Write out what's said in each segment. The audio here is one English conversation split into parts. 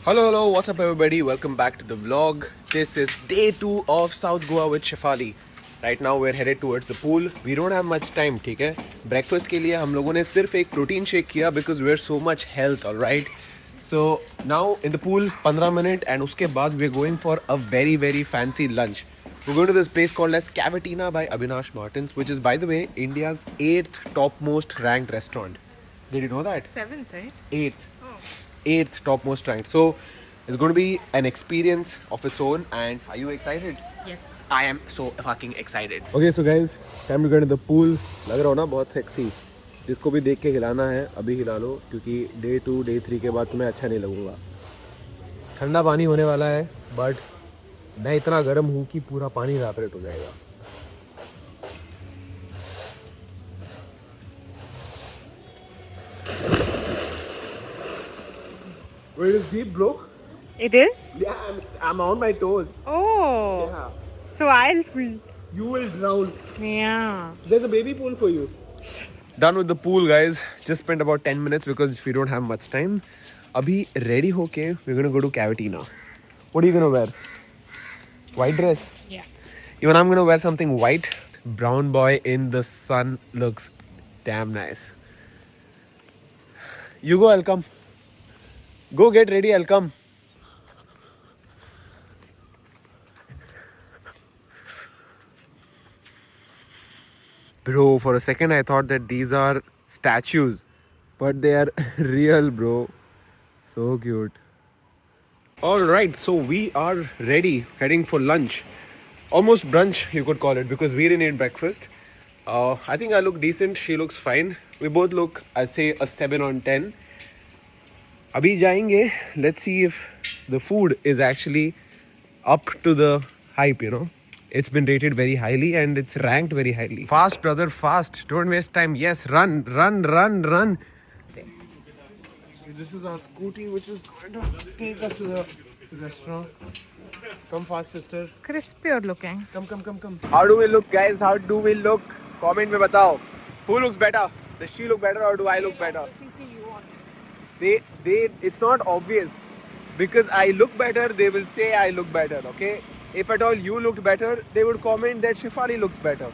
Hello, what's up everybody? Welcome back to the vlog. This is day 2 of South Goa with Shefali. Right now we're headed towards the pool. We don't have much time, ठीक है? Breakfast के लिए हम लोगों ने सिर्फ एक protein shake किया because we're so much health, alright? So now in the pool 15 minutes and उसके बाद we're going for a very fancy lunch. We're going to this place called as Cavatina by Avinash Martins, which is, by the way, India's 8th topmost ranked restaurant. Did you know that? 7th, right? 8th. 8th topmost ranked. So it's going to be an experience of its own. And are you excited? Yes. I am so fucking excited. Okay, so guys, time to get in the pool. लग रहा हो ना बहुत sexy. जिसको भी देख के हिलाना है अभी हिला लो, क्योंकि day 2 day 3 के बाद तुम्हें अच्छा नहीं लगूंगा. ठंडा पानी होने वाला है, but मैं इतना गर्म हूँ कि पूरा पानी evaporate हो जाएगा. Wait, it's deep, bro. It is? Yeah, I'm on my toes. Oh. Yeah. So I'll. You will drown. Yeah. There's a baby pool for you. Done with the pool, guys. Just spent about 10 minutes because we don't have much time. Abhi ready hoke, we're gonna go to Cavatina. What are you gonna wear? White dress? Yeah. Even I'm gonna wear something white. Brown boy in the sun looks damn nice. You go, I'll come. Go get ready, I'll come. Bro, for a second I thought that these are statues, but they are real, bro. So cute. Alright, so we are ready, heading for lunch. Almost brunch, you could call it, because we didn't eat breakfast. I think I look decent, she looks fine. We both look, I say, a 7 on 10. Abhi jayenge, let's see if the food is actually up to the hype, you know. It's been rated very highly and it's ranked very highly. Fast, brother, fast. Don't waste time. Yes, run. This is our scooty, which is going to take us to the restaurant. Come fast, sister. Crispier looking. Come. How do we look, guys? How do we look? Comment में बताओ. Who looks better? Does she look better or do I look better? It's not obvious. Because I look better, they will say I look better, okay? If at all you looked better, they would comment that Shefali looks better.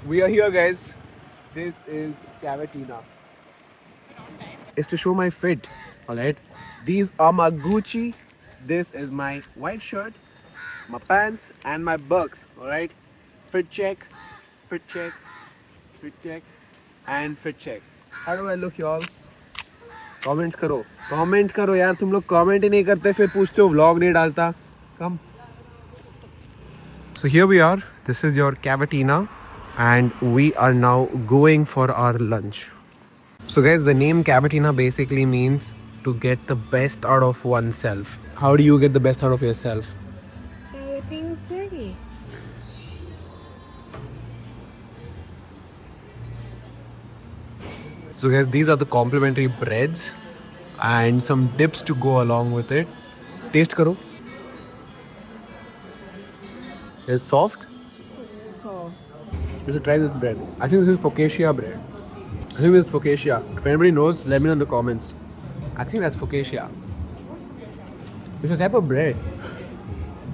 We are here, guys. This is Cavatina. It's to show my fit, alright? These are my Gucci. This is my white shirt, my pants, and my bucks, alright? Fit check, and fit check. How do I look, y'all? Comments करो यार, तुम लोग comment ही नहीं करते, फिर पूछते हो vlog नहीं डालता. Come. So here we are. This is your Cavatina, and we are now going for our lunch. So guys, the name Cavatina basically means to get the best out of oneself. How do you get the best out of yourself? By being dirty. So guys, these are the complimentary breads and some dips to go along with it. Taste karo. It's soft. So. You should try this bread. I think this is focaccia bread. If anybody knows, let me know in the comments. I think that's focaccia. It's a type of bread.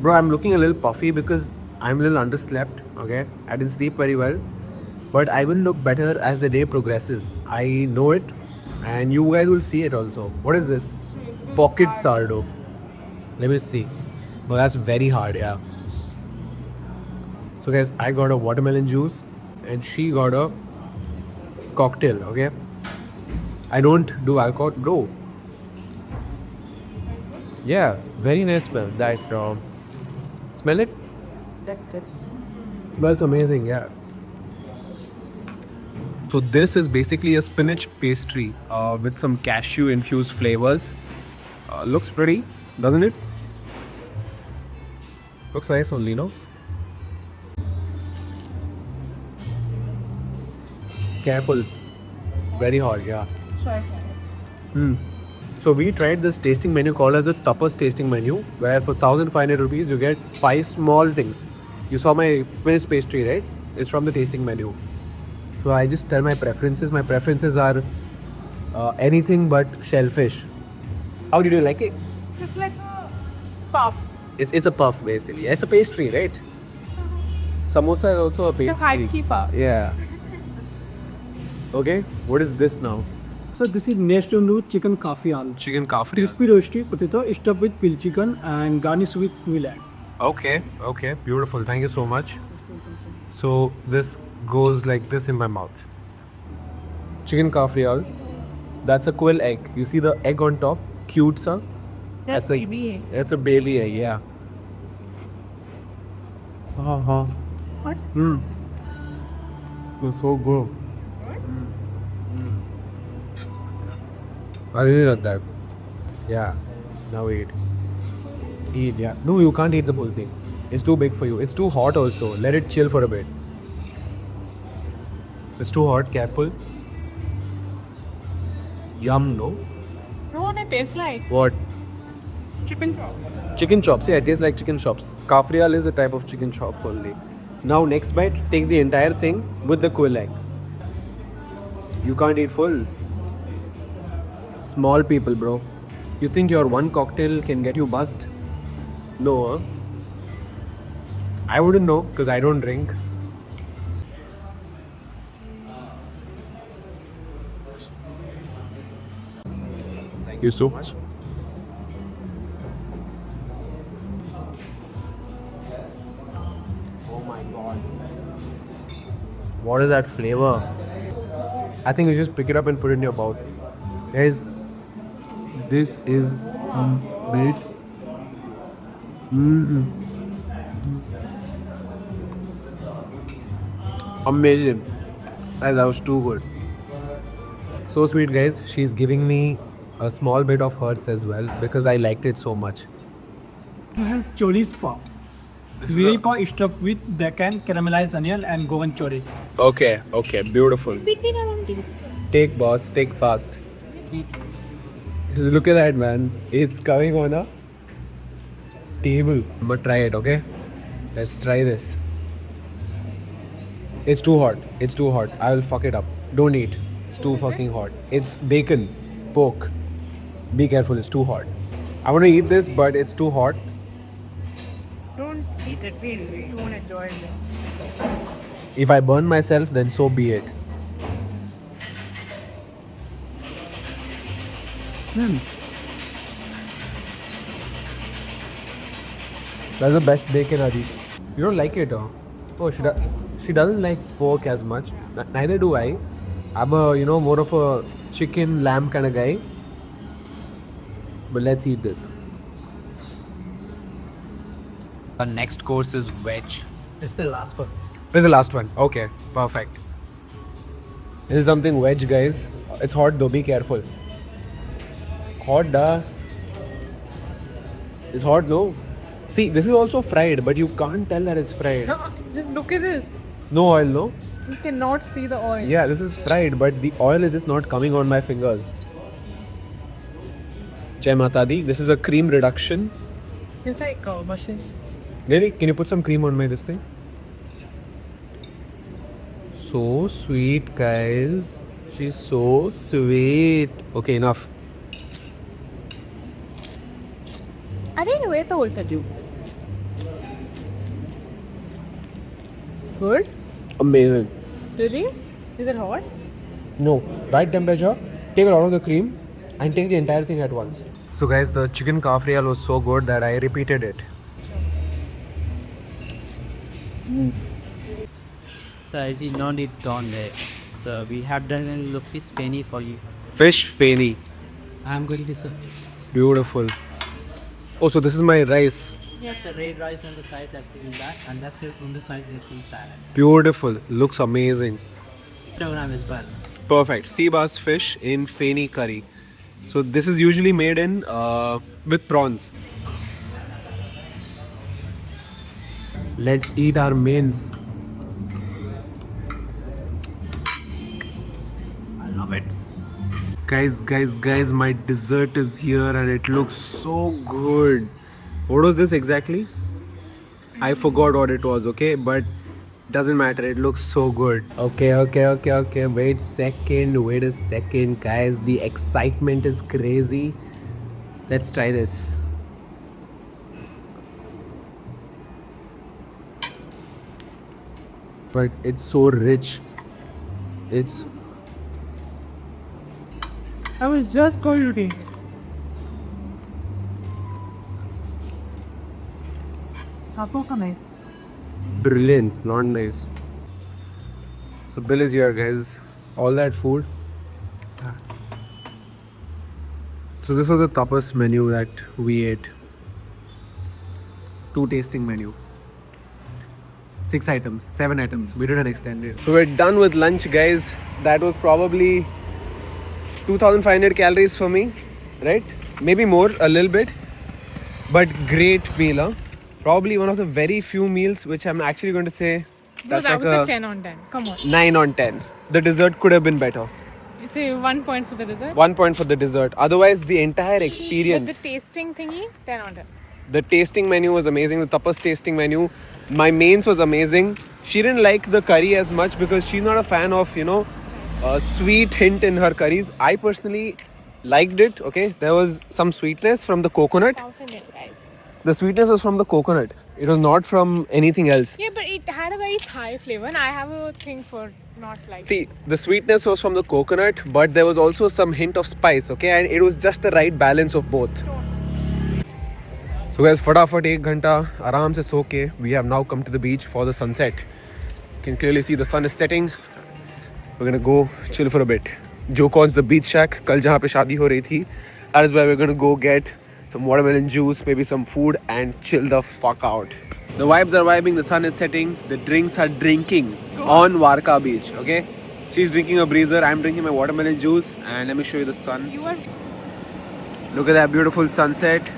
Bro, I'm looking a little puffy because I'm a little underslept, okay? I didn't sleep very well. But I will look better as the day progresses. I know it. And you guys will see it also. What is this? Pocket sourdough. Let me see. But that's very hard, yeah. So guys, I got a watermelon juice and she got a cocktail, okay? I don't do alcohol, bro. Yeah, very nice smell. That smell it? That. Smells amazing, yeah. So this is basically a spinach pastry with some cashew infused flavors. Looks pretty, doesn't it? Looks nice only, no? Careful. Very hot, yeah. Sure. So we tried this tasting menu called as the Tapas tasting menu, where for 1,500 rupees you get 5 small things. You saw my spinach pastry, right? It's from the tasting menu. So I just tell my preferences. My preferences are anything but shellfish. How did you like it? This is like a puff. It's a puff basically. It's a pastry, right? Samosa is also a pastry. Just high kifa. Yeah. Okay, what is this now? So this is next to chicken kafial. Chicken kafri. Crispy roasted potato stuffed with peel chicken and garnished with millet. Okay, beautiful. Thank you so much. So this goes like this in my mouth. Chicken kafrial. That's a quail egg. You see the egg on top? Cute, sir. That's a baby egg. That's a baby egg, yeah. What? It's so good. I really like that. Yeah. Now eat. Eat, yeah. No, you can't eat the whole thing. It's too big for you. It's too hot also. Let it chill for a bit. It's too hot, careful. Yum, no? No, what it tastes like? What? Chicken chop. Chicken chops. Yeah, it tastes like chicken chops. Kafrial is a type of chicken chop only. Now, next bite, take the entire thing with the quail eggs. You can't eat full. Small people, bro. You think your one cocktail can get you buzzed? No, huh? I wouldn't know because I don't drink. Thank you so much. Oh my god. What is that flavor? I think you just pick it up and put it in your mouth. Guys, this is some meat. Amazing. That was too good. So sweet, guys. She's giving me a small bit of hers as well because I liked it so much. You have chori's pav. Very pav stuffed with bacon, caramelized onion and Goan chori. Okay, beautiful. Between around this. Take, boss, take fast. Look at that, man. It's coming on a table. But try it, okay? Let's try this. It's too hot. I will fuck it up. Don't eat. It's too fucking hot. It's bacon, pork. Be careful, it's too hot. I want to eat this, but it's too hot. Don't eat it, really. You won't enjoy it. If I burn myself, then so be it. That's the best bacon, Adi. You don't like it, huh? Oh, she doesn't like pork as much. Neither do I. I'm more of a chicken, lamb kind of guy. But let's eat this. The next course is veg. It's the last one. This is the last one. Okay, perfect. This is something veg, guys. It's hot though, be careful. Hot, duh. It's hot, no? See, this is also fried, but you can't tell that it's fried. No, just look at this. No oil, no? You cannot see the oil. Yeah, this is fried, but the oil is just not coming on my fingers. Jai Mata Di. This is a cream reduction. It's like machine. Really? Can you put some cream on my this thing? So sweet, guys. She's so sweet. Okay, enough. I didn't know where the voltage you. Good? Amazing. Really? Is it hot? No, right temperature. Take a lot of the cream and take the entire thing at once. So guys, the chicken kafrial was so good that I repeated it. So as you know it done there. So we have done a little fish penny for you. Fish feni. I'm going to serve. Beautiful. Oh, so this is my rice. Yes, a red rice on the side that in that, and that's it on the side that's in salad. Beautiful. Looks amazing. Program is well. Perfect. Sea bass fish in feni curry. So this is usually made in with prawns. Let's eat our mains. I love it. Guys, my dessert is here and it looks so good. What was this exactly? I forgot what it was, okay? But doesn't matter, it looks so good. Okay. Wait a second, guys. The excitement is crazy. Let's try this. but it's so rich. It's I was just going to take. Sato ka nahi. brilliant, not nice. So bill is here, guys. All that food. So this was the tapas menu that we ate. 2 tasting menu. 6 items, 7 items. We did an extended. So we're done with lunch, guys. That was probably 2,500 calories for me, right? Maybe more, a little bit. But great meal, huh? Probably one of the very few meals which I'm actually going to say No, that's that like was a a 10 on 10. Come on. 9 on 10. The dessert could have been better. It's a 1 point for the dessert. 1 point for the dessert. Otherwise, the entire But experience. the tasting thingy, 10 on 10. The tasting menu was amazing. The tapas tasting menu. My mains was amazing. She didn't like the curry as much because she's not a fan of, a sweet hint in her curries. I personally liked it. Okay, there was some sweetness from the coconut. South Indian, guys. The sweetness was from the coconut. It was not from anything else. Yeah, but it had a very Thai flavor, and I have a thing for not like. See, the sweetness was from the coconut, but there was also some hint of spice. Okay, and it was just the right balance of both. So guys, फटाफट 1 घंटा आराम से सो के we have now come to the beach for the sunset. You can clearly see the sun is setting. We're gonna go chill for a bit. Jocon's the beach shack. कल जहाँ पे शादी हो रही थी. That is where we're gonna go get some watermelon juice, maybe some food, and chill the fuck out. The vibes are vibing. The sun is setting. The drinks are drinking on Varka Beach. Okay, she's drinking a breezer. I'm drinking my watermelon juice, and let me show you the sun. You are. Look at that beautiful sunset.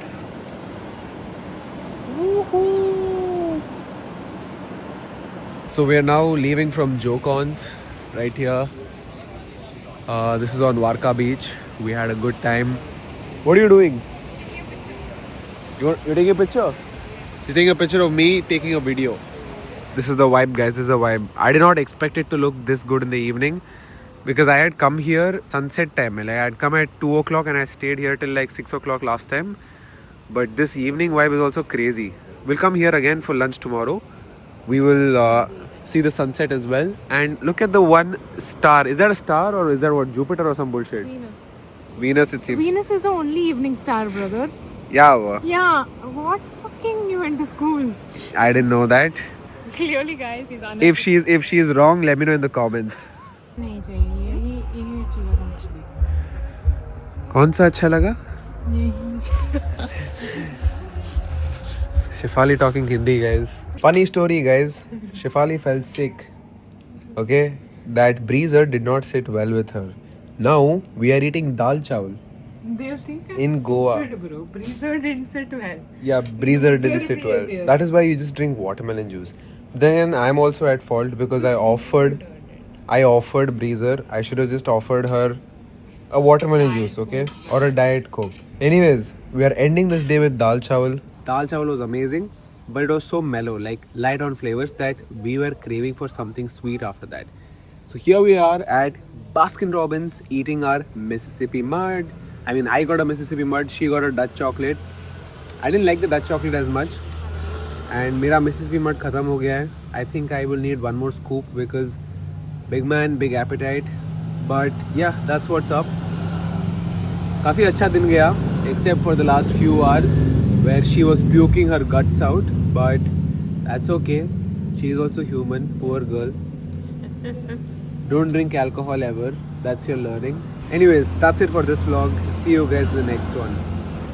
So we are now leaving from Jocon's right here. This is on Varka Beach. We had a good time. What are you doing? You're taking a picture? He's taking a picture of me taking a video. This is the vibe, guys. This is the vibe. I did not expect it to look this good in the evening because I had come here sunset time. Like I had come at 2 o'clock and I stayed here till like 6 o'clock last time. But this evening vibe is also crazy. We'll come here again for lunch tomorrow. We will see the sunset as well. And look at the one star. Is that a star or is that what, Jupiter or some bullshit? Venus. Venus, it seems. Venus is the only evening star, brother. Yeah, Yeah. What fucking you went to school? I didn't know that. Clearly, guys, he's on. If she is wrong, let me know in the comments. नहीं चाहिए यही अच्छी लगा मुझे कौन सा अच्छा लगा? Shefali talking Hindi, guys. Funny story, guys. Shefali felt sick. Okay, that breezer did not sit well with her. Now we are eating dal chawal They'll think I'm in Goa. stupid, bro. Breezer didn't sit well. Yeah, breezer didn't sit well. behavior. That is why you just drink watermelon juice. Then I'm also at fault because I offered breezer. I should have just offered her a watermelon juice, okay, or a diet coke. Anyways, we are ending this day with dal chawal. Dal chawal was amazing, but it was so mellow, like light on flavors, that we were craving for something sweet after that. So here we are at Baskin Robbins eating our Mississippi Mud. I mean, I got a Mississippi Mud, she got a Dutch chocolate. I didn't like the Dutch chocolate as much. And मेरा Mississippi Mud खत्म हो गया है. I think I will need one more scoop because big man, big appetite. But yeah, that's what's up. काफ़ी अच्छा दिन गया, except for the last few hours where she was puking her guts out. But that's okay. She is also human, poor girl. Don't drink alcohol ever. That's your learning. Anyways, that's it for this vlog. See you guys in the next one.